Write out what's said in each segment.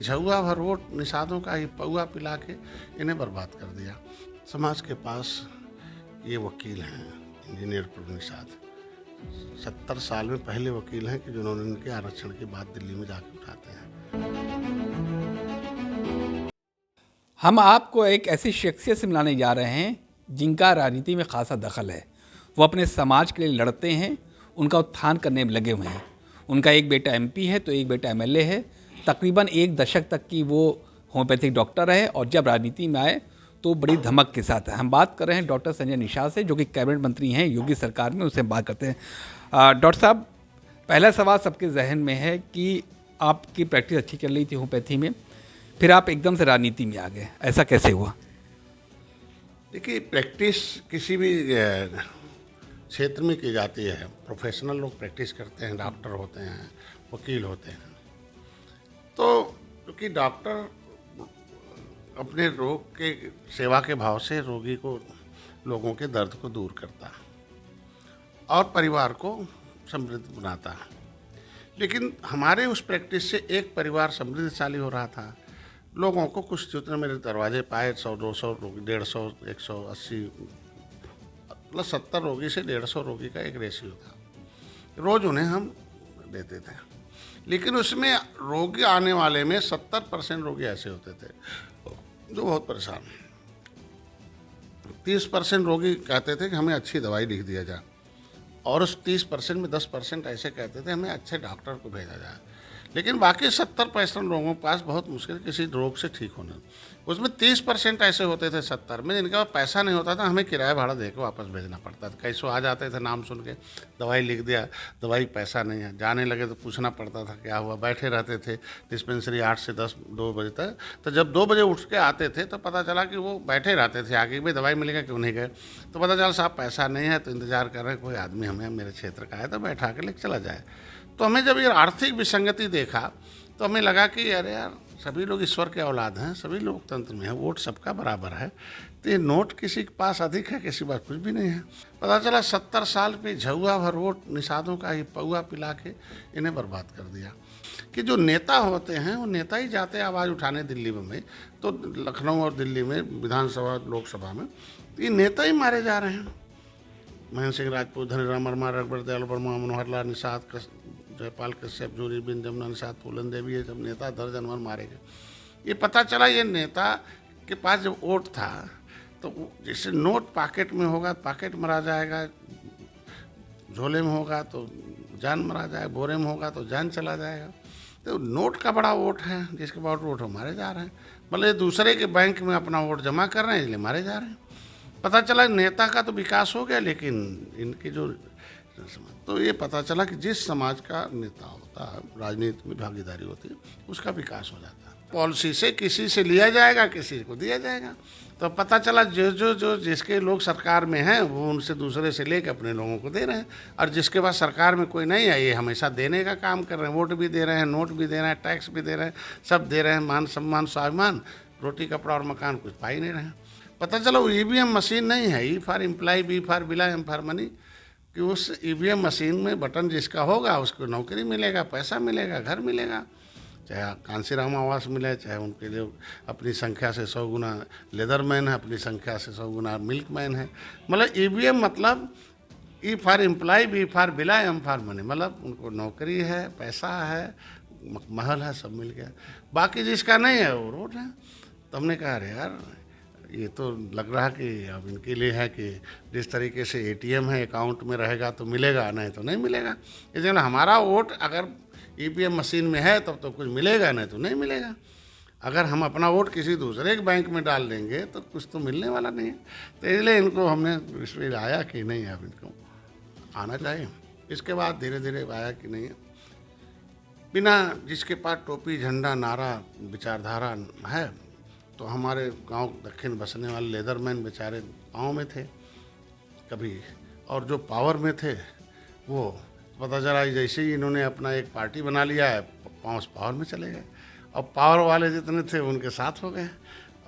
झउआ भर वोट निषादों का ही पौआ पिला के इन्हें बर्बाद कर दिया। समाज के पास ये वकील हैं इंजीनियर प्रभु निषाद, 70 साल में पहले वकील हैं कि जिन्होंने इनके आरक्षण की बात दिल्ली में जाके उठाते हैं। हम आपको एक ऐसी शख्सियत से मिलाने जा रहे हैं जिनका राजनीति में खासा दखल है। वो अपने समाज के लिए लड़ते हैं, उनका उत्थान करने में लगे हुए हैं। उनका एक बेटा एमपी है तो एक बेटा एमएलए है। तकरीबन एक दशक तक की वो होम्योपैथिक डॉक्टर है और जब राजनीति में आए तो बड़ी धमक के साथ है। हम बात कर रहे हैं डॉक्टर संजय निषाद से, जो कि कैबिनेट मंत्री हैं योगी सरकार में। उससे बात करते हैं। डॉक्टर साहब, पहला सवाल सबके जहन में है कि आपकी प्रैक्टिस अच्छी चल रही थी होम्योपैथी में, फिर आप एकदम से राजनीति में आ गए, ऐसा कैसे हुआ? देखिए, प्रैक्टिस किसी भी क्षेत्र में की जाती है। प्रोफेशनल लोग प्रैक्टिस करते हैं, डॉक्टर होते हैं, वकील होते हैं। तो क्योंकि डॉक्टर अपने रोग के सेवा के भाव से रोगी को, लोगों के दर्द को दूर करता है और परिवार को समृद्ध बनाता है। लेकिन हमारे उस प्रैक्टिस से एक परिवार समृद्धशाली हो रहा था। लोगों को कुछ जितने मेरे दरवाजे पाए 100-200 रोगी, 150, 180, मतलब 70 रोगी से 150 रोगी का एक रेशियो था। रोज़ उन्हें हम देते थे। लेकिन उसमें रोगी आने वाले में 70% रोगी ऐसे होते थे जो बहुत परेशान। 30% रोगी कहते थे कि हमें अच्छी दवाई लिख दिया जाए, और उस 30% में 10% ऐसे कहते थे हमें अच्छे डॉक्टर को भेजा जाए। लेकिन बाकी 70% लोगों के पास बहुत मुश्किल किसी रोग से ठीक होना। उसमें 30% ऐसे होते थे 70 में जिनके पास पैसा नहीं होता था, हमें किराया भाड़ा दे के वापस भेजना पड़ता था। कैसो आ जाते थे, नाम सुन के दवाई लिख दिया, दवाई पैसा नहीं है, जाने लगे तो पूछना पड़ता था क्या हुआ। बैठे रहते थे डिस्पेंसरी 8 से 10, 2 बजे तक। तो जब 2 बजे उठ के आते थे तो पता चला कि वो बैठे रहते थे आगे, भाई दवाई मिलेगा, क्यों नहीं गए। तो पता चला साहब पैसा नहीं है, तो इंतजार कर रहे हैं कोई आदमी हमें मेरे क्षेत्र का है तो बैठा के लेके चला जाए। तो हमें जब ये आर्थिक विसंगति देखा तो हमें लगा कि अरे यार, सभी लोग ईश्वर के औलाद हैं, सभी लोकतंत्र में है, वोट सबका बराबर है। तो ये नोट किसी के पास अधिक है, किसी के पास कुछ भी नहीं है। पता चला 70 साल पे झउआ भर वोट निषादों का ही पौआ पिला के इन्हें बर्बाद कर दिया। कि जो नेता होते हैं वो नेता ही जाते हैं आवाज़ उठाने दिल्ली में, तो लखनऊ और दिल्ली में विधानसभा लोकसभा में ये नेता ही मारे जा रहे हैं। महेंद्र सिंह राजपूत, धनीराम वर्मा, रघुवर दयाल वर्मा, मनोहर लाल निषाद, जयपाल कश्यप, जूरी बिन जमुना निषाद, फूलन देवी, ये सब नेता दर्जनभर मारे गए। ये पता चला ये नेता के पास जब वोट था तो जैसे नोट पॉकेट में होगा पॉकेट मरा जाएगा, झोले में होगा तो जान मरा जाएगा, बोरे में होगा तो जान चला जाएगा। तो नोट का बड़ा वोट है, जिसके पास वोट मारे जा रहे हैं। मतलब दूसरे के बैंक में अपना वोट जमा कर रहे हैं, इसलिए मारे जा रहे हैं। पता चला नेता का तो विकास हो गया, लेकिन इनके जो, तो ये पता चला कि जिस समाज का नेता होता है, राजनीति में भागीदारी होती है, उसका विकास हो जाता है। पॉलिसी से किसी से लिया जाएगा, किसी को दिया जाएगा। तो पता चला जो जिसके लोग सरकार में हैं वो उनसे दूसरे से लेकर अपने लोगों को दे रहे हैं, और जिसके पास सरकार में कोई नहीं है ये हमेशा देने का काम कर रहे हैं। वोट भी दे रहे हैं, नोट भी दे रहे हैं, टैक्स भी दे रहे हैं, सब दे रहे हैं। मान सम्मान स्वाभिमान, रोटी कपड़ा और मकान कुछ पा ही नहीं रहे हैं। पता चला वो ईवीएम मशीन नहीं है, E for employ, B for बिला, एम फॉर मनी, कि उस ईवीएम मशीन में बटन जिसका होगा उसको नौकरी मिलेगा, पैसा मिलेगा, घर मिलेगा, चाहे कांसीराम आवास मिले, चाहे उनके लिए अपनी संख्या से 100 गुना लेदरमैन है, अपनी संख्या से 100 गुना मिल्कमैन है। मतलब ईवीएम मतलब E for employ, B for बिला, एम फॉर मनी, मतलब उनको नौकरी है, पैसा है, महल है, सब मिल गया। बाकी जिसका नहीं है वो रोड है। तो हमने कहा अरे यार, ये तो लग रहा कि अब इनके लिए है कि जिस तरीके से एटीएम है अकाउंट में रहेगा तो मिलेगा, नहीं तो नहीं मिलेगा। इसलिए हमारा वोट अगर ईवीएम मशीन में है तब तो कुछ मिलेगा, नहीं तो नहीं मिलेगा। अगर हम अपना वोट किसी दूसरे के बैंक में डाल देंगे तो कुछ तो मिलने वाला नहीं है। तो इसलिए इनको हमने इसमें आया कि नहीं, अब इनको आना चाहिए। इसके बाद धीरे धीरे आया कि नहीं, बिना जिसके पास टोपी, झंडा, नारा, विचारधारा है, तो हमारे गांव दक्षिण बसने वाले लेदरमैन बेचारे पाँव में थे कभी, और जो पावर में थे वो पता चला जैसे ही इन्होंने अपना एक पार्टी बना लिया है, पावर में चले गए। और पावर वाले जितने थे उनके साथ हो गए।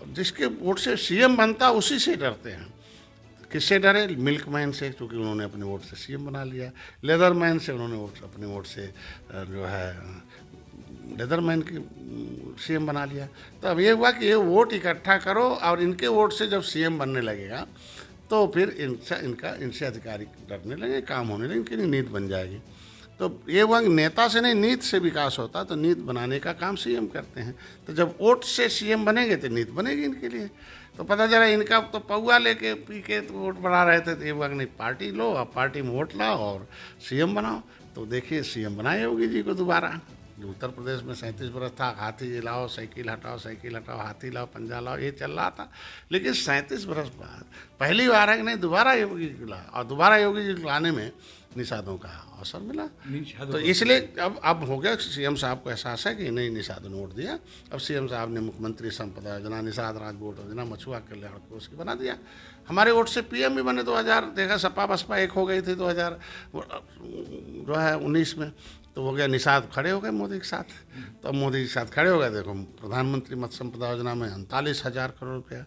जिसके वोट से सीएम बनता उसी से डरते हैं। किससे डरे? मिल्कमैन से, क्योंकि उन्होंने अपने वोट से सीएम बना लिया। लेदरमैन से उन्होंने अपने वोट से जो है लेदरमैन की सीएम बना लिया। तो अब ये हुआ कि ये वोट इकट्ठा करो और इनके वोट से जब सीएम बनने लगेगा तो फिर इनसे अधिकारी डरने लगे, काम होने लगे, इनकी नीति बन जाएगी। तो ये हुआ कि नेता से नहीं, नीति से विकास होता, तो नीति बनाने का काम सीएम करते हैं। तो जब वोट से सीएम बनेंगे तो नीति बनेगी इनके लिए। तो पता चला इनका तो पौआ लेके पी के तो वोट बढ़ा रहे थे। तो ये हुआ कि नहीं, पार्टी लो, अब पार्टी में वोट लाओ और सीएम बनाओ। तो देखिए सीएम बनाए योगी जी को दोबारा। जो उत्तर प्रदेश में 37 बरस था, हाथी लाओ साइकिल हटाओ, हाथी लाओ पंजा लाओ, ये चल रहा था। लेकिन 37 बरस बाद पहली बार है कि नहीं, दोबारा योगी जी को ला, और दोबारा योगी जी को लाने में निषादों का अवसर मिला। तो इसलिए अब हो गया, सीएम साहब को एहसास है कि नहीं, निषाद ने वोट दिया। अब सीएम साहब ने मुख्यमंत्री संपदा योजना, निषाद राज वोट योजना, मछुआ कल्याण को उसकी बना दिया। हमारे वोट से पीएम भी बने 2000, देखा सपा बसपा एक हो गई थी 2019 में। तो हो गया, निषाद खड़े हो गए मोदी के साथ। तो अब मोदी के साथ खड़े हो गए। देखो प्रधानमंत्री मत्स्य संपदा योजना में 39,000 करोड़ रुपया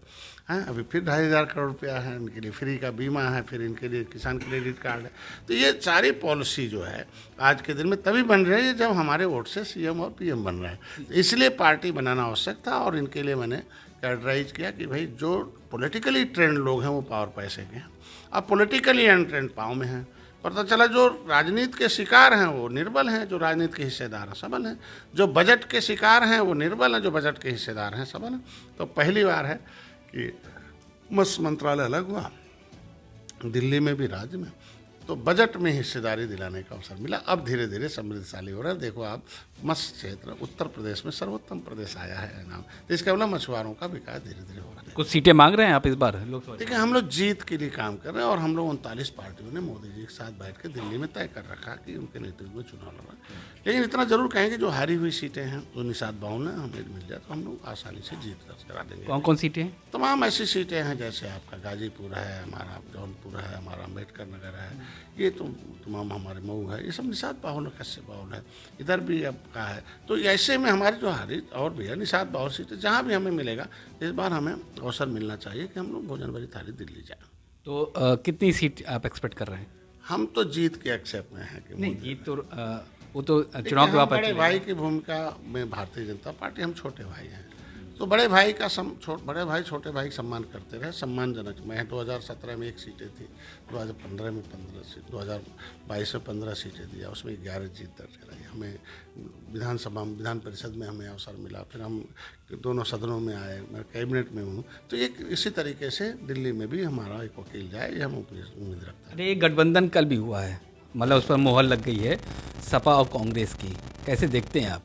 है, अभी फिर 2,500 करोड़ रुपया है इनके लिए, फ्री का बीमा है, फिर इनके लिए किसान क्रेडिट कार्ड है। तो ये सारी पॉलिसी जो है आज के दिन में तभी बन रही है जब हमारे वोट से सीएम और पीएम बन रहे हैं। तो इसलिए पार्टी बनाना आवश्यक था, और इनके लिए मैंने कैटेगराइज किया कि भाई जो पॉलिटिकली ट्रेंड लोग हैं वो पावर पैसे के हैं, अब पॉलिटिकली अनट्रेंड पाँव में हैं। पता चला जो राजनीति के शिकार हैं वो निर्बल हैं, जो राजनीति के हिस्सेदार हैं सबल हैं, जो बजट के शिकार हैं वो निर्बल हैं, जो बजट के हिस्सेदार हैं सबल हैं। तो पहली बार है कि मत्स्य मंत्रालय अलग हुआ, दिल्ली में भी, राज्य में, तो बजट में हिस्सेदारी दिलाने का अवसर मिला। अब धीरे धीरे समृद्धशाली हो रहा है। देखो आप, मत्स्य क्षेत्र उत्तर प्रदेश में सर्वोत्तम प्रदेश आया है नाम। तो इसका मतलब मछुआरों का विकास धीरे धीरे हो रहा है। कुछ सीटें मांग रहे हैं आप इस बार लोकसभा? देखिए हम लोग जीत के लिए काम कर रहे हैं, और हम लोग 39 पार्टियों ने मोदी जी के साथ बैठ के दिल्ली में तय कर रखा कि उनके नेतृत्व में चुनाव लड़ा। लेकिन इतना जरूर कहेंगे जो हारी हुई सीटें हैं, जो निषाद बाउन है, हमें मिल जाए तो हम लोग आसानी से जीत दर्ज करा देंगे। कौन कौन सीटें हैं? तमाम ऐसी सीटें हैं, जैसे आपका गाजीपुर है, हमारा जौनपुर है, हमारा अम्बेडकर नगर है, ये तो तमाम हमारे मऊ है, ये सब निषाद बाहुल है, कश्यप बाहुल है, इधर भी आपका है। तो ऐसे में हमारे जो हारी और भी है निषाद बाहुल सीटें, जहाँ भी हमें मिलेगा इस बार हमें अवसर मिलना चाहिए कि हम लोग भोजन भरी थाली दिल्ली जाएं। तो कितनी सीट आप एक्सपेक्ट कर रहे हैं? हम तो जीत के एक्सेप्ट में हैं कि नहीं, जीत तो वो तो चुनाव के वापस बड़े भाई की भूमिका में भारतीय जनता पार्टी, हम छोटे भाई हैं, तो बड़े भाई का बड़े भाई छोटे भाई का सम्मान करते रहे, सम्मानजनक। मैं 2017 में 1 सीटें थी, 2015 में 15 सीट, 2022 में 15 सीटें दिया, उसमें 11 जीत दर्ज कराई। हमें विधान परिषद में हमें अवसर मिला, फिर हम दोनों सदनों में आए, मैं कैबिनेट में हूँ। तो एक इसी तरीके से दिल्ली में भी हमारा एक वकील जाए, ये हम उम्मीद रखते हैं। अरे एक गठबंधन कल भी हुआ है, मतलब उस पर मोहर लग गई है सपा और कांग्रेस की, कैसे देखते हैं आप?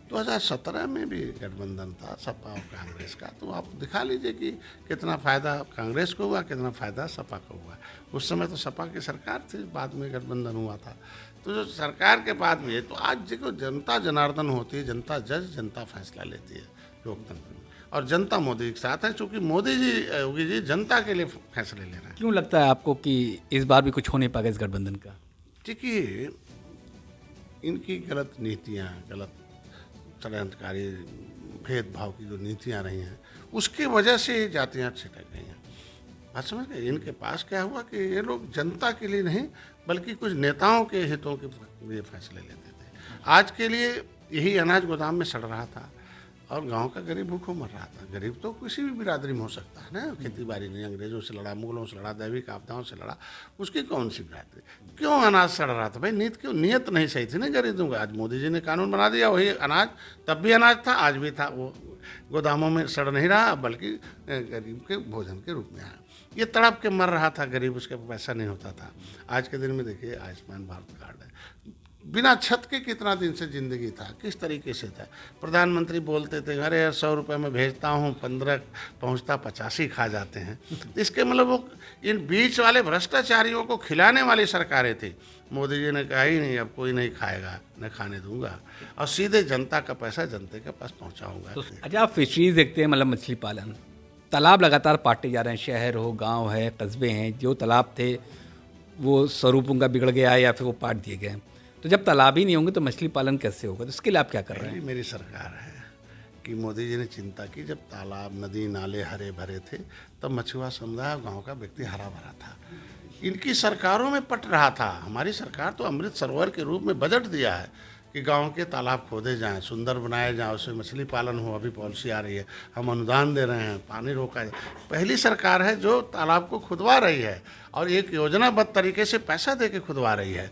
2017 में भी गठबंधन था सपा और कांग्रेस का, तो आप दिखा लीजिए कि कितना फ़ायदा कांग्रेस को हुआ, कितना फ़ायदा सपा को हुआ। उस समय तो सपा की सरकार थी, बाद में गठबंधन हुआ था। तो जो सरकार के बाद में है, तो आज देखो जनता जनार्दन होती है, जनता जज, जनता फैसला लेती है लोकतंत्र में, और जनता मोदी के साथ है, क्योंकि मोदी जी योगी जी जनता के लिए फैसले ले रहे हैं। क्यों लगता है आपको कि इस बार भी कुछ हो नहीं पाएगा इस गठबंधन का? देखिए इनकी गलत नीतियाँ, गलत षड्यंत्रकारी भेदभाव की जो नीतियाँ रही हैं, उसकी वजह से ये जातियाँ छिटक गई हैं। बात समझ गए? इनके पास क्या हुआ कि ये लोग जनता के लिए नहीं बल्कि कुछ नेताओं के हितों के लिए फैसले लेते थे। आज के लिए यही अनाज गोदाम में सड़ रहा था और गांव का गरीब भूखों मर रहा था। गरीब तो किसी भी बिरादरी में हो सकता है ना, खेती बाड़ी नहीं, अंग्रेजों से लड़ा, मुगलों से लड़ा, दैविक आपदाओं से लड़ा, उसकी कौन सी बिरादरी? क्यों अनाज सड़ रहा था भाई? नियत नहीं सही थी ना गरीबों का। आज मोदी जी ने कानून बना दिया, वही अनाज तब भी अनाज था, आज भी था, वो गोदामों में सड़ नहीं रहा बल्कि गरीब के भोजन के रूप में आया। ये तड़प के मर रहा था गरीब, उसके पैसा नहीं होता था। आज के दिन में देखिए आयुष्मान भारत कार्ड है, बिना छत के कितना दिन से ज़िंदगी था, किस तरीके से था। प्रधानमंत्री बोलते थे अरे 100 रुपये में भेजता हूँ, 15 पहुँचता 85 खा जाते हैं। इसके मतलब वो इन बीच वाले भ्रष्टाचारियों को खिलाने वाली सरकारें थी। मोदी जी ने कहा ही नहीं अब कोई नहीं खाएगा, न खाने दूंगा, और सीधे जनता का पैसा जनता के पास पहुँचाऊँगा। तो अच्छा, आप फिशरीज देखते हैं, मतलब मछली पालन, तालाब लगातार पाटे जा रहे हैं, शहर हो, गाँव है, कस्बे हैं, जो तालाब थे वो स्वरूप उनका बिगड़ गया या फिर वो पाट दिए गए। तो जब तालाब ही नहीं होंगे तो मछली पालन कैसे होगा? तो इसके लिए आप क्या कर रहे हैं? मेरी सरकार है कि मोदी जी ने चिंता की, जब तालाब नदी नाले हरे भरे थे तब मछुआ समुदाय गांव का व्यक्ति हरा भरा था। इनकी सरकारों में पट रहा था। हमारी सरकार तो अमृत सरोवर के रूप में बजट दिया है, कि गांव के तालाब खोदे जाएं, सुंदर बनाए जाएं, उसमें मछली पालन हो, अभी पॉलिसी आ रही है, हम अनुदान दे रहे हैं, पानी रोका जाए। पहली सरकार है जो तालाब को खुदवा रही है और एक योजनाबद्ध तरीके से पैसा दे के खुदवा रही है।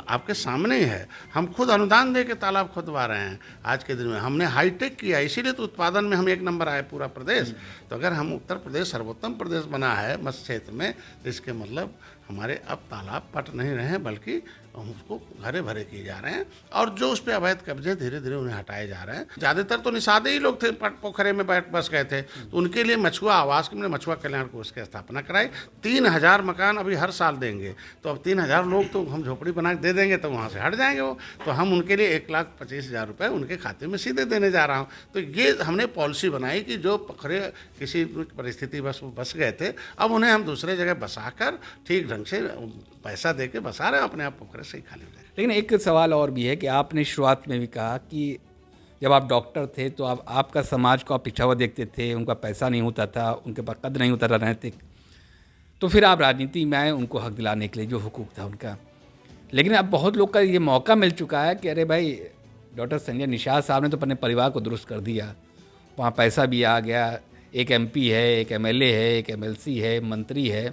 आपके सामने ही है, हम खुद अनुदान दे के तालाब खुदवा रहे हैं। आज के दिन में हमने हाईटेक किया, इसीलिए तो उत्पादन में हम 1 नंबर आए पूरा प्रदेश। तो अगर हम उत्तर प्रदेश सर्वोत्तम प्रदेश बना है मत्स्य क्षेत्र में, तो इसके मतलब हमारे अब तालाब पट नहीं रहे हैं, बल्कि हम उसको हरे भरे किए जा रहे हैं और जो उस पर अवैध कब्जे धीरे धीरे उन्हें हटाए जा रहे हैं। ज़्यादातर तो निषादे ही लोग थे, पोखरे में बैठ बस गए थे, तो उनके लिए मछुआ आवास के मछुआ कल्याण कोष की स्थापना कराई। 3000 मकान अभी हर साल देंगे, तो अब 3000 लोग तो हम झोपड़ी बना के दे देंगे तो वहाँ से हट जाएंगे वो, तो हम उनके लिए 1,25,000 रुपये उनके खाते में सीधे देने जा रहा हूँ। तो ये हमने पॉलिसी बनाई कि जो पोखरे किसी परिस्थिति बस बस गए थे, अब उन्हें हम दूसरे जगह बसाकर ठीक ढंग से पैसा दे के बसा रहे हैं, अपने आप पोखरे से ही खाली हो जाए। लेकिन एक सवाल और भी है कि आपने शुरुआत में भी कहा कि जब आप डॉक्टर थे तो आपका समाज को आप पिछड़ा हुआ देखते थे, उनका पैसा नहीं होता था, उनके पास कद नहीं होता था राजनीतिक, तो फिर आप राजनीति में आए उनको हक दिलाने के लिए, जो हुकूक था उनका। लेकिन अब बहुत लोग का ये मौका मिल चुका है कि अरे भाई, डॉक्टर संजय निषाद साहब ने तो अपने परिवार को दुरुस्त कर दिया, वहाँ पैसा भी आ गया, एक MP है, एक MLA है, एक MLC है, मंत्री है,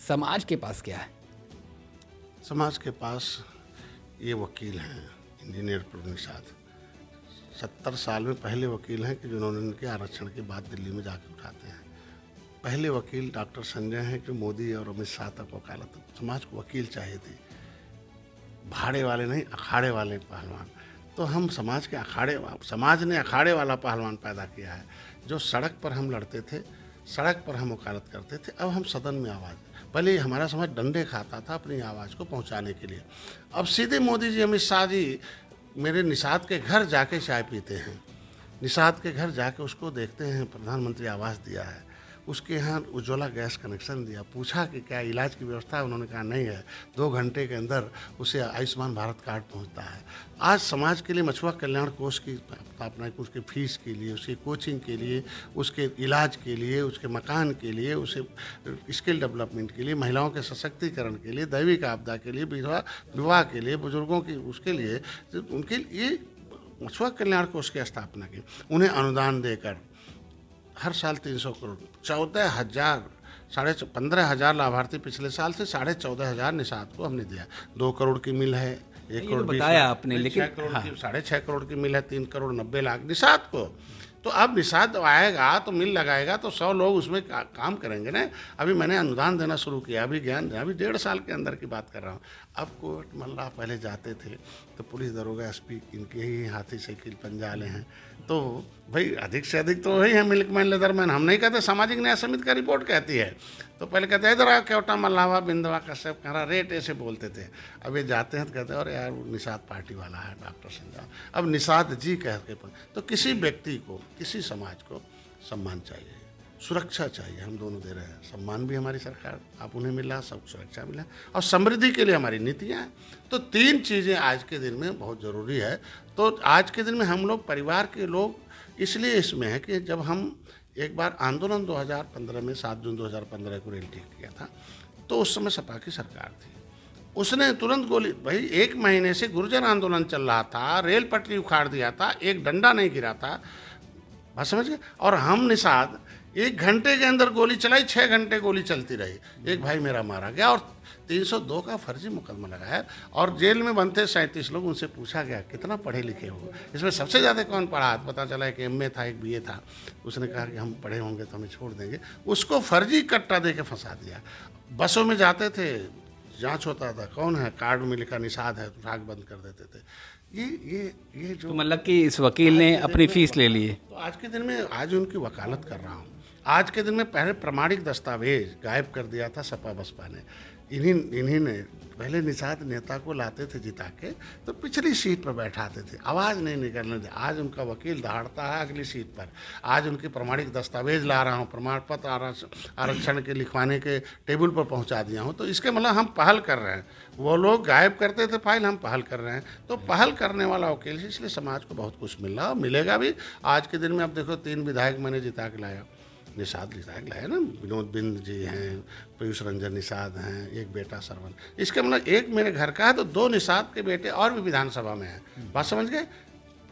समाज के पास क्या है? समाज के पास ये वकील हैं, इंजीनियर प्रवीण निषाद 70 साल में पहले वकील हैं कि जिन्होंने इनके आरक्षण के बाद दिल्ली में जाके उठाते हैं। पहले वकील डॉक्टर संजय हैं कि मोदी और अमित शाह तक वकालत। समाज को वकील चाहिए थी, भाड़े वाले नहीं, अखाड़े वाले पहलवान। तो हम समाज के समाज ने अखाड़े वाला पहलवान पैदा किया है। जो सड़क पर हम लड़ते थे, सड़क पर हम वकालत करते थे, अब हम सदन में आवाज़। पहले हमारा समाज डंडे खाता था अपनी आवाज़ को पहुंचाने के लिए, अब सीधे मोदी जी, अमित शाह जी मेरे निषाद के घर जाके चाय पीते हैं, निषाद के घर जाके उसको देखते हैं, प्रधानमंत्री आवास दिया है, उसके यहाँ उज्ज्वला गैस कनेक्शन दिया, पूछा कि क्या इलाज की व्यवस्था है, उन्होंने कहा नहीं है, 2 घंटे के अंदर उसे आयुष्मान भारत कार्ड पहुंचता है। आज समाज के लिए मछुआ कल्याण कोष की स्थापना की, उसकी फीस के लिए, उसकी कोचिंग के लिए, उसके इलाज के लिए, उसके मकान के लिए, उसे स्किल डेवलपमेंट के लिए, महिलाओं के सशक्तिकरण के लिए, दैविक आपदा के लिए, विवाह के लिए, बुजुर्गों की उसके लिए, उनके लिए मछुआ कल्याण कोष की स्थापना की। उन्हें अनुदान देकर हर साल 300 करोड़, 14,000 15,000 लाभार्थी पिछले साल से 14,500 निषाद को हमने दिया। 2 करोड़ की मिल है, 1 करोड़ बताया आपने, लेकिन 6 करोड़ की 6.5 करोड़ की मिल है, 3 करोड़ 90 लाख निषाद को। तो अब निषाद आएगा तो मिल लगाएगा तो 100 लोग उसमें काम करेंगे ना। अभी मैंने अनुदान देना शुरू किया, अभी 1.5 साल के अंदर की बात कर रहा हूँ। अब कोर्ट मल्ला पहले जाते थे तो पुलिस दरोगा SP इनके ही हाथी साइकिल पंजाले हैं, तो भाई अधिक से अधिक तो वही है मिल्कमैन लेदरमैन। हम नहीं कहते, सामाजिक न्याय समिति का रिपोर्ट कहती है। तो पहले कहते हैं इधर आ, केवटा मल्लावा बिंदवा कश्यप करा रेट ऐसे बोलते थे। अब ये जाते हैं तो कहते हैं अरे यार वो निषाद पार्टी वाला है डॉक्टर संजय, अब निषाद जी कह के। तो किसी व्यक्ति को, किसी समाज को सम्मान चाहिए, सुरक्षा चाहिए। हम दोनों दे रहे हैं, सम्मान भी हमारी सरकार, आप उन्हें मिला, सब सुरक्षा मिला, और समृद्धि के लिए हमारी नीतियाँ हैं। तो 3 चीज़ें आज के दिन में बहुत ज़रूरी है। तो आज के दिन में हम लोग परिवार के लोग इसलिए इसमें है कि जब हम एक बार आंदोलन 2015 में 7 जून 2015 को रेल टेक किया था, तो उस समय सपा की सरकार थी, उसने तुरंत गोली, भाई 1 महीने से गुर्जर आंदोलन चल रहा था, रेल पटरी उखाड़ दिया था, एक डंडा नहीं गिरा था, बात समझ गए। और हम निषाद 1 घंटे के अंदर गोली चलाई, 6 घंटे गोली चलती रही, एक भाई मेरा मारा गया और 302 का फर्जी मुकदमा लगाया और जेल में बनते 37 लोग। उनसे पूछा गया कितना पढ़े लिखे हो, इसमें सबसे ज़्यादा कौन पढ़ा, पता चला कि MA था, एक BA था। उसने कहा कि हम पढ़े होंगे तो हमें छोड़ देंगे। उसको फर्जी कट्टा दे के फंसा दिया। बसों में जाते थे, जांच होता था कौन है, कार्ड में लिखा निषाद है, तो आँख बंद कर देते थे। ये जो तो मतलब कि इस वकील ने अपनी फीस ले ली है। तो आज के दिन में, आज उनकी वकालत कर रहा हूँ। आज के दिन में पहले प्रमाणिक दस्तावेज गायब कर दिया था सपा बसपा ने। इन्हीं ने पहले निषाद नेता को लाते थे जिता के, तो पिछली सीट पर बैठाते थे, आवाज़ नहीं निकलने दे। आज उनका वकील दहाड़ता है अगली सीट पर। आज उनके प्रमाणिक दस्तावेज ला रहा हूँ, प्रमाण पत्र आरक्षण के लिखवाने के टेबल पर पहुँचा दिया हूँ। तो इसके मतलब हम पहल कर रहे हैं। वो लोग गायब करते थे फाइल, हम पहल कर रहे हैं। तो पहल करने वाला वकील है, इसलिए समाज को बहुत कुछ मिल रहा है, मिलेगा भी। आज के दिन में अब देखो 3 विधायक मैंने जिता के लाया, निषाद निषाद लाए ना, विनोद बिंद जी हैं, पीयूष रंजन निषाद हैं, एक बेटा सरवन। इसका मतलब एक मेरे घर का है तो 2 निषाद के बेटे और भी विधानसभा में हैं। बात समझ गए?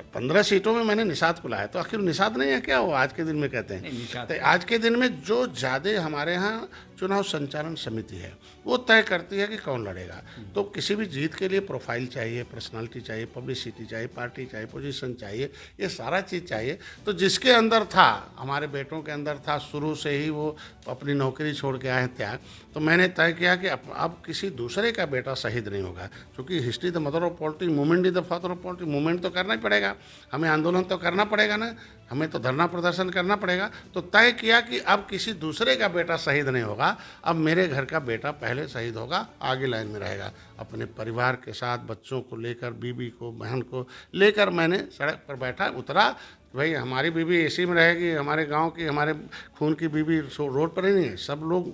15 सीटों में मैंने निषाद को लाया, तो आखिर निषाद नहीं है क्या वो आज के दिन में कहते हैं? तो आज के दिन में जो ज़्यादा हमारे यहाँ चुनाव संचालन समिति है वो तय करती है कि कौन लड़ेगा। तो किसी भी जीत के लिए प्रोफाइल चाहिए, पर्सनालिटी चाहिए, पब्लिसिटी चाहिए, पार्टी चाहिए, पोजीशन चाहिए, ये सारा चीज़ चाहिए। तो जिसके अंदर था, हमारे बेटों के अंदर था, शुरू से ही वो अपनी नौकरी छोड़ के आए त्याग, तो मैंने तय किया कि अब किसी दूसरे का बेटा शहीद नहीं होगा, क्योंकि history the mother of politics, movement is the father of politics. Movement तो करना ही पड़ेगा, हमें आंदोलन तो करना पड़ेगा ना, हमें तो धरना प्रदर्शन करना पड़ेगा। तो तय किया कि अब किसी दूसरे का बेटा शहीद नहीं होगा, अब मेरे घर का बेटा पहले शहीद होगा, आगे लाइन में रहेगा। अपने परिवार के साथ, बच्चों को लेकर, बीबी को, बहन को लेकर मैंने सड़क पर बैठा, उतरा। भाई हमारी बीबी एसी में रहेगी, हमारे गांव की, हमारे खून की बीबी रोड पर ही नहीं है, सब लोग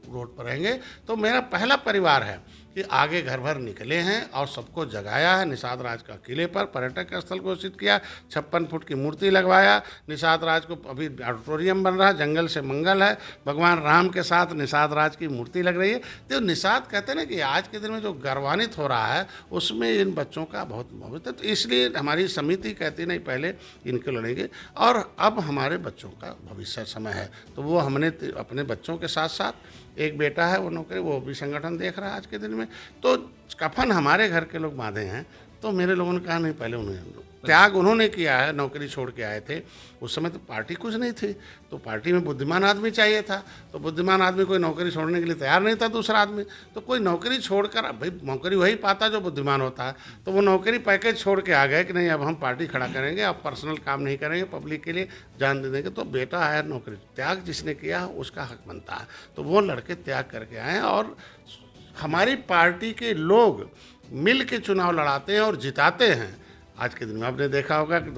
रोड पर रहेंगे। तो मेरा पहला परिवार है कि आगे घर भर निकले हैं और सबको जगाया है। निषाद राज का किले पर पर्यटक स्थल घोषित किया, 56 फुट की मूर्ति लगवाया। निषाद राज को अभी ऑडिटोरियम बन रहा है, जंगल से मंगल है, भगवान राम के साथ निषाद राज की मूर्ति लग रही है। तो निषाद कहते हैं ना कि आज के दिन में जो गर्वान्वित हो रहा है उसमें इन बच्चों का बहुत भविष्य है। तो इसलिए हमारी समिति कहती नहीं पहले इनके लड़ेंगे, और अब हमारे बच्चों का भविष्य समय है। तो वो हमने अपने बच्चों के साथ साथ, एक बेटा है वो नौकरी, वो भी संगठन देख रहा है आज के दिन में। तो कफन हमारे घर के लोग बांधे हैं, तो मेरे लोगों ने कहा नहीं, पहले उन्हें त्याग उन्होंने किया है, नौकरी छोड़ के आए थे। उस समय तो पार्टी कुछ नहीं थी, तो पार्टी में बुद्धिमान आदमी चाहिए था। तो बुद्धिमान आदमी कोई नौकरी छोड़ने के लिए तैयार नहीं था, दूसरा आदमी। तो कोई नौकरी छोड़कर, भाई नौकरी वही पाता जो बुद्धिमान होता है, तो वो नौकरी पैकेज छोड़ के आ गए कि नहीं अब हम पार्टी खड़ा करेंगे, अब पर्सनल काम नहीं करेंगे, पब्लिक के लिए जान दे देंगे। तो बेटा है, नौकरी त्याग जिसने किया उसका हक बनता है। तो वो लड़के त्याग करके आए, और हमारी पार्टी के लोग मिल के चुनाव लड़ाते हैं और जिताते हैं। आज के दिन में आपने देखा होगा कि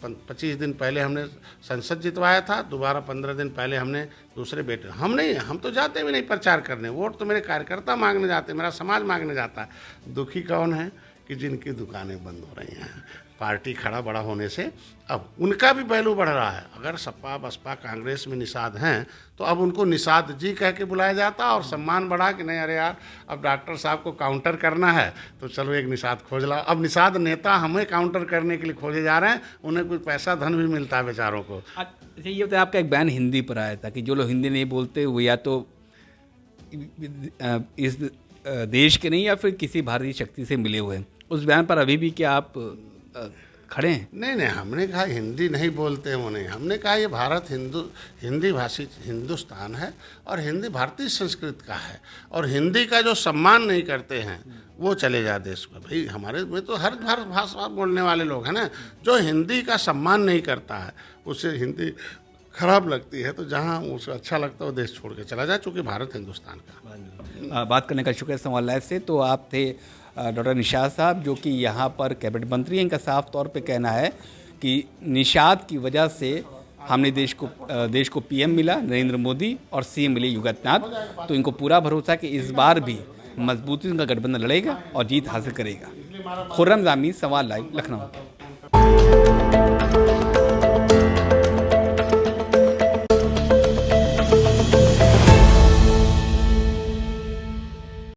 25 दिन पहले हमने संसद जितवाया था, दोबारा 15 दिन पहले हमने दूसरे बेटे, हम तो जाते भी नहीं प्रचार करने, वोट तो मेरे कार्यकर्ता मांगने जाते, मेरा समाज मांगने जाता है। दुखी कौन है कि जिनकी दुकानें बंद हो रही हैं, पार्टी खड़ा बड़ा होने से अब उनका भी वैल्यू बढ़ रहा है। अगर सपा बसपा कांग्रेस में निषाद हैं तो अब उनको निषाद जी कह के बुलाया जाता है, और सम्मान बढ़ा कि नहीं अरे यार अब डॉक्टर साहब को काउंटर करना है तो चलो एक निषाद खोज ला। अब निषाद नेता हमें काउंटर करने के लिए खोजे जा रहे हैं, उन्हें कुछ पैसा धन भी मिलता है बेचारों को। अच्छा, ये बताइए, आपका एक बयान हिंदी पर आया था कि जो लोग हिंदी नहीं बोलते वो या तो इस देश के नहीं या फिर किसी भारतीय शक्ति से मिले हुए हैं। उस बयान पर अभी भी क्या आप खड़े हैं? नहीं, हमने कहा हिंदी नहीं बोलते वो नहीं, हमने कहा ये भारत हिंदी भाषी हिंदुस्तान है, और हिंदी भारतीय संस्कृति का है, और हिंदी का जो सम्मान नहीं करते हैं वो चले जा देश में। भाई हमारे में तो हर भाषा बोलने वाले लोग हैं ना, जो हिंदी का सम्मान नहीं करता है उसे हिंदी खराब लगती है, तो जहाँ उसे अच्छा लगता है वो देश छोड़ के चला जाए, चूँकि भारत हिंदुस्तान का। बात करने का शुक्रिया संवाद लाइव से। तो आप थे डॉक्टर निषाद साहब, जो कि यहाँ पर कैबिनेट मंत्री हैं। इनका साफ तौर पे कहना है कि निषाद की वजह से हमने देश को पीएम मिला नरेंद्र मोदी, और सीएम मिले युगल नाथ। तो इनको पूरा भरोसा कि इस बार भी मजबूती से उनका गठबंधन लड़ेगा और जीत हासिल करेगा। खुर्रम जामी, संवाद लाइव, लखनऊ।